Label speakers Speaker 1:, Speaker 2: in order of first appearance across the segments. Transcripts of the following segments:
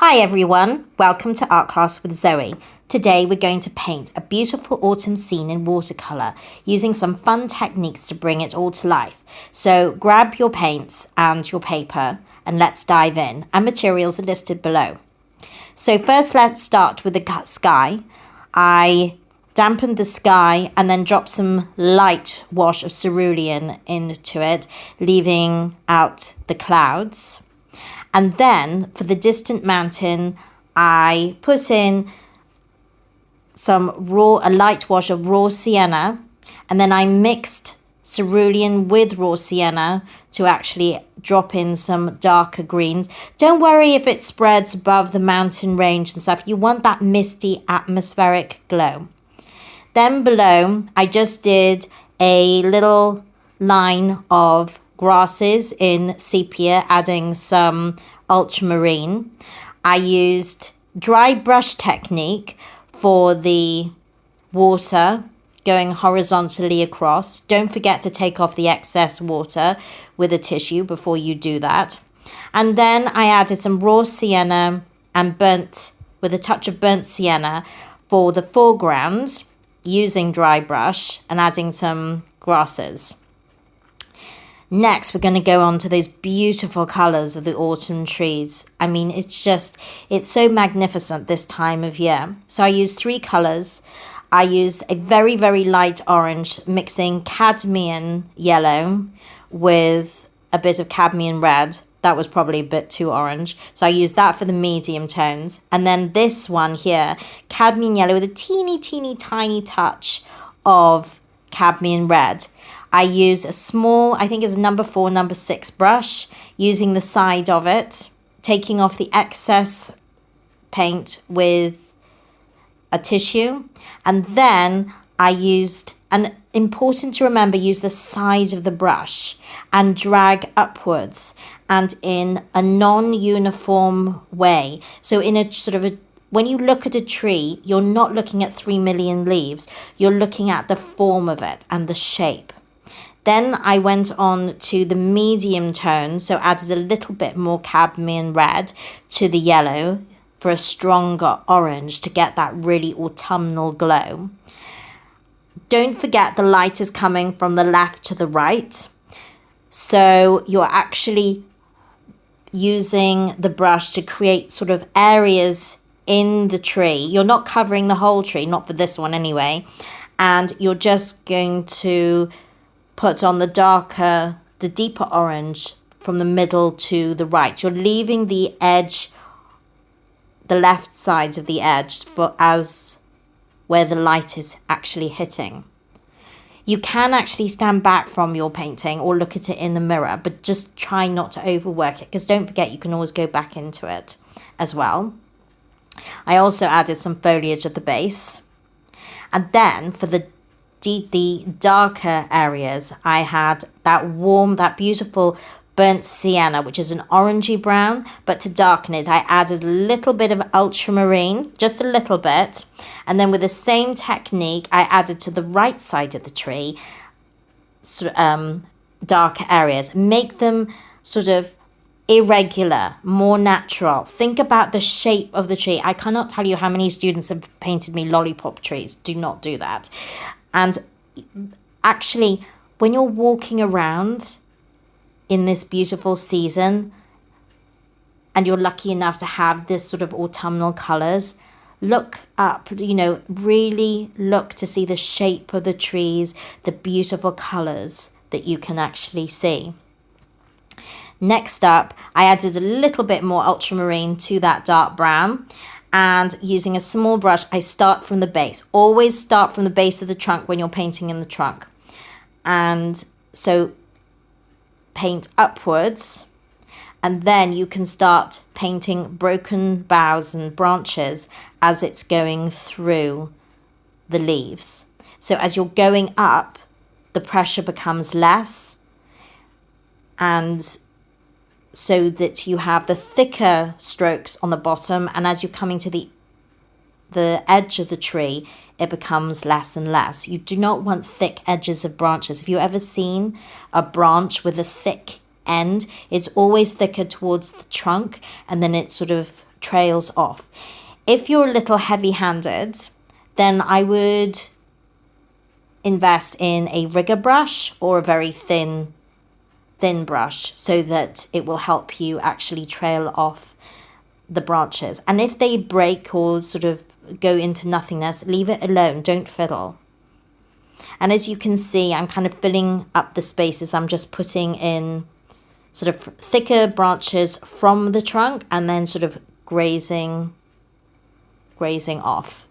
Speaker 1: Hi everyone, welcome to Art Class with Zoe. Today we're going to paint a beautiful autumn scene in watercolour using some fun techniques to bring it all to life. So grab your paints and your paper and let's dive in, and materials are listed below. So first let's start with the sky. I dampened the sky and then dropped some light wash of cerulean into it, leaving out the clouds. And then for the distant mountain, I put in a light wash of raw sienna, and then I mixed cerulean with raw sienna to actually drop in some darker greens. Don't worry if it spreads above the mountain range and stuff. You want that misty atmospheric glow. Then below, I just did a little line of grasses in sepia, adding some ultramarine. I used dry brush technique for the water going horizontally across. Don't forget to take off the excess water with a tissue before you do that. And then I added some raw sienna and with a touch of burnt sienna for the foreground using dry brush and adding some grasses. Next, we're going to go on to those beautiful colours of the autumn trees. I mean, it's so magnificent this time of year. So I used 3 colours. I used a very, very light orange, mixing cadmium yellow with a bit of cadmium red. That was probably a bit too orange. So I used that for the medium tones. And then this one here, cadmium yellow with a teeny, teeny, tiny touch of cadmium red. I use a small, I think it's a number 4, number 6 brush, using the side of it, taking off the excess paint with a tissue. And then I used, and important to remember, use the side of the brush and drag upwards and in a non-uniform way. So in a sort of when you look at a tree, you're not looking at 3 million leaves. You're looking at the form of it and the shape. Then I went on to the medium tone, so added a little bit more cadmium red to the yellow for a stronger orange to get that really autumnal glow. Don't forget the light is coming from the left to the right. So you're actually using the brush to create sort of areas in the tree. You're not covering the whole tree, not for this one anyway. And you're just going to put on the deeper orange from the middle to the right. You're leaving the edge, the left side of the edge as where the light is actually hitting. You can actually stand back from your painting or look at it in the mirror, but just try not to overwork it, because don't forget you can always go back into it as well. I also added some foliage at the base. And then for the darker areas, I had that beautiful burnt sienna, which is an orangey brown, but to darken it, I added a little bit of ultramarine, just a little bit. And then with the same technique, I added to the right side of the tree, darker areas. Make them sort of irregular, more natural. Think about the shape of the tree. I cannot tell you how many students have painted me lollipop trees. Do not do that. And actually, when you're walking around in this beautiful season and you're lucky enough to have this sort of autumnal colours, look up, really look to see the shape of the trees, the beautiful colours that you can actually see. Next up, I added a little bit more ultramarine to that dark brown. And using a small brush, I start from the base. Always start from the base of the trunk when you're painting in the trunk. And so paint upwards. And then you can start painting broken boughs and branches as it's going through the leaves. So as you're going up, the pressure becomes less. And so that you have the thicker strokes on the bottom, and as you're coming to the edge of the tree, it becomes less and less. You do not want thick edges of branches. Have you ever seen a branch with a thick end? It's always thicker towards the trunk, and then it sort of trails off. If you're a little heavy-handed, then I would invest in a rigger brush or a very thin brush so that it will help you actually trail off the branches. And if they break or sort of go into nothingness, leave it alone, don't fiddle. And as you can see, I'm kind of filling up the spaces. I'm just putting in sort of thicker branches from the trunk and then sort of grazing off.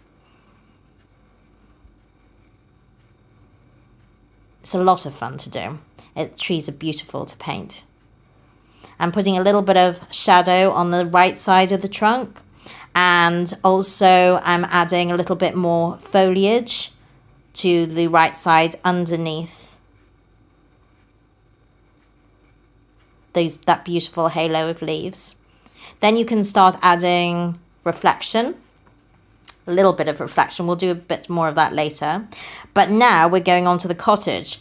Speaker 1: It's a lot of fun to do. Trees are beautiful to paint. I'm putting a little bit of shadow on the right side of the trunk, and also I'm adding a little bit more foliage to the right side underneath that beautiful halo of leaves. Then you can start adding reflection, a little bit of reflection. We'll do a bit more of that later. But now we're going on to the cottage.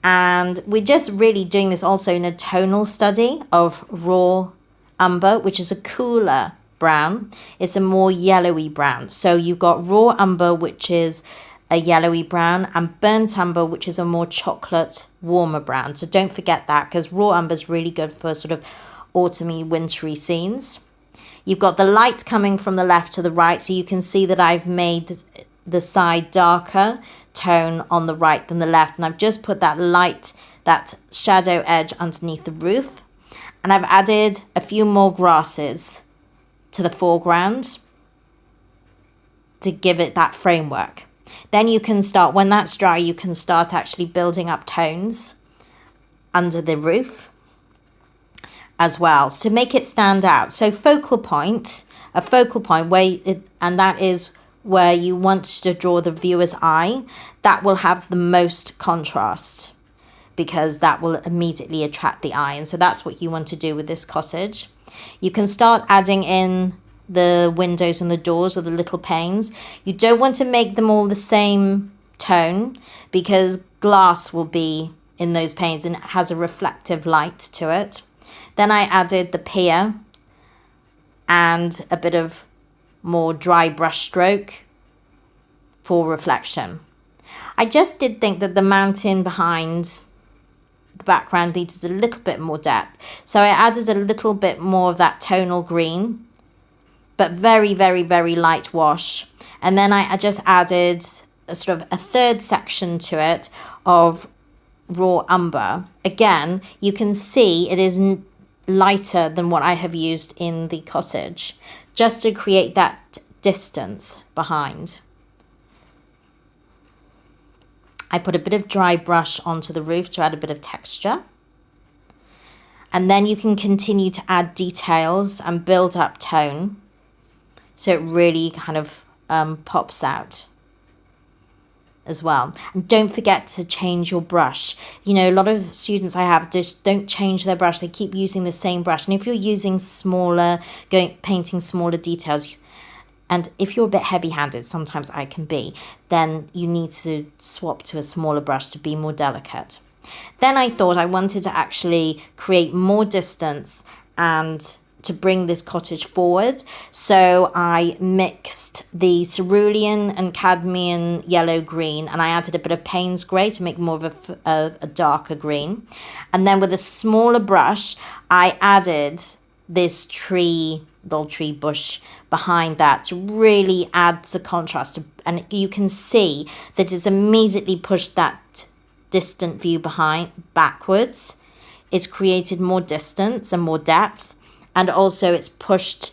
Speaker 1: And we're just really doing this also in a tonal study of raw umber, which is a cooler brown. It's a more yellowy brown. So you've got raw umber, which is a yellowy brown, and burnt umber, which is a more chocolate, warmer brown. So don't forget that, because raw umber is really good for sort of autumny, wintry scenes. You've got the light coming from the left to the right, so you can see that I've made the side darker tone on the right than the left, and I've just put that light, that shadow edge underneath the roof, and I've added a few more grasses to the foreground to give it that framework. Then you can start, when that's dry, you can start actually building up tones under the roof as well to make it stand out. So a focal point and that is where you want to draw the viewer's eye, that will have the most contrast, because that will immediately attract the eye. And so that's what you want to do with this cottage. You can start adding in the windows and the doors or the little panes. You don't want to make them all the same tone, because glass will be in those panes and it has a reflective light to it. Then I added the pier and a bit of more dry brush stroke for reflection. I just did think that the mountain behind the background needed a little bit more depth, so I added a little bit more of that tonal green, but very, very, very light wash. And then I just added a sort of a third section to it of raw umber. Again, you can see it is lighter than what I have used in the cottage, just to create that distance behind. I put a bit of dry brush onto the roof to add a bit of texture. And then you can continue to add details and build up tone, so it really kind of pops out as well. And don't forget to change your brush. You know, a lot of students I have just don't change their brush. They keep using the same brush. And if you're using painting smaller details, and if you're a bit heavy-handed, sometimes I can be, then you need to swap to a smaller brush to be more delicate. Then I thought I wanted to actually create more distance and to bring this cottage forward. So I mixed the cerulean and cadmium yellow green, and I added a bit of Paynes Grey to make more of a darker green. And then with a smaller brush, I added this little tree bush behind that to really add the contrast. And you can see that it's immediately pushed that distant view backwards. It's created more distance and more depth. And also it's brought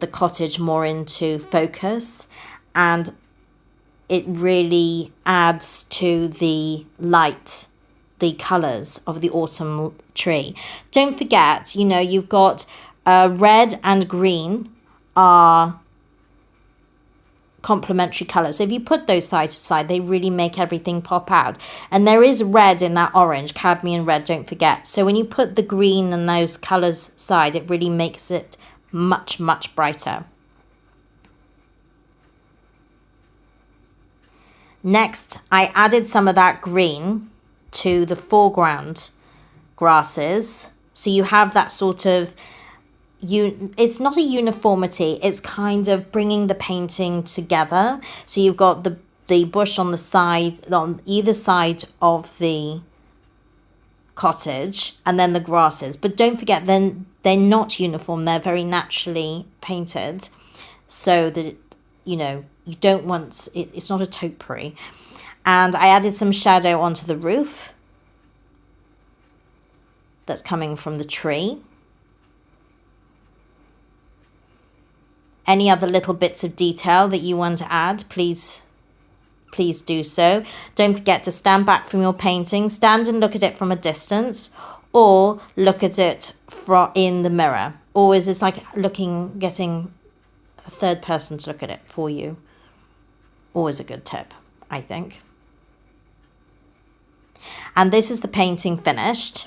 Speaker 1: the cottage more into focus, and it really adds to the light, the colours of the autumn tree. Don't forget, you know, you've got red and green are complementary colours. So if you put those side to side, they really make everything pop out. And there is red in that orange, cadmium red, don't forget. So when you put the green and those colours side, it really makes it much, much brighter. Next, I added some of that green to the foreground grasses. So you have that sort of it's not a uniformity, it's kind of bringing the painting together. So you've got the bush on the side, on either side of the cottage, and then the grasses. But don't forget, then they're not uniform, they're very naturally painted, so that, you know, you don't want it, it's not a topiary. And I added some shadow onto the roof that's coming from the tree. Any other little bits of detail that you want to add, please do so. Don't forget to stand back from your painting. Stand and look at it from a distance, or look at it in the mirror. Always, it's like getting a third person to look at it for you. Always a good tip, I think. And this is the painting finished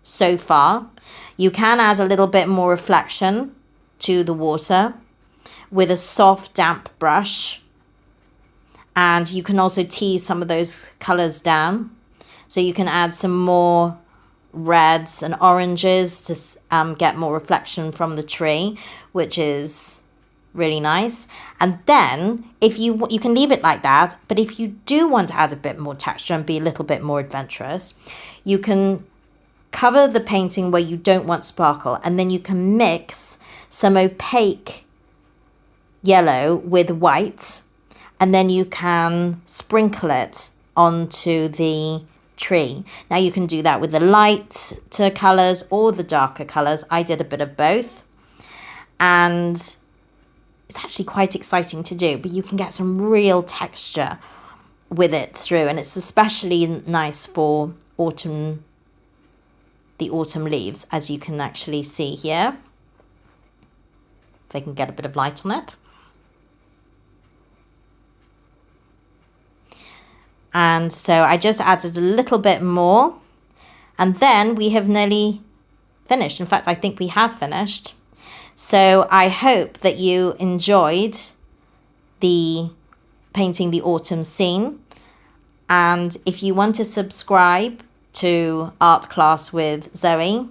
Speaker 1: so far. You can add a little bit more reflection to the water with a soft, damp brush. And you can also tease some of those colours down. So you can add some more reds and oranges to get more reflection from the tree, which is really nice. And then if you can leave it like that, but if you do want to add a bit more texture and be a little bit more adventurous, you can cover the painting where you don't want sparkle, and then you can mix some opaque yellow with white, and then you can sprinkle it onto the tree. Now you can do that with the lighter colours or the darker colours. I did a bit of both, and it's actually quite exciting to do, but you can get some real texture with it through, and it's especially nice for autumn, the autumn leaves, as you can actually see here. If I can get a bit of light on it. And so I just added a little bit more, and then we have nearly finished. In fact, I think we have finished. So I hope that you enjoyed the painting the autumn scene. And if you want to subscribe to Art Class with Zoe,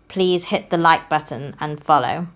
Speaker 1: please hit the like button and follow.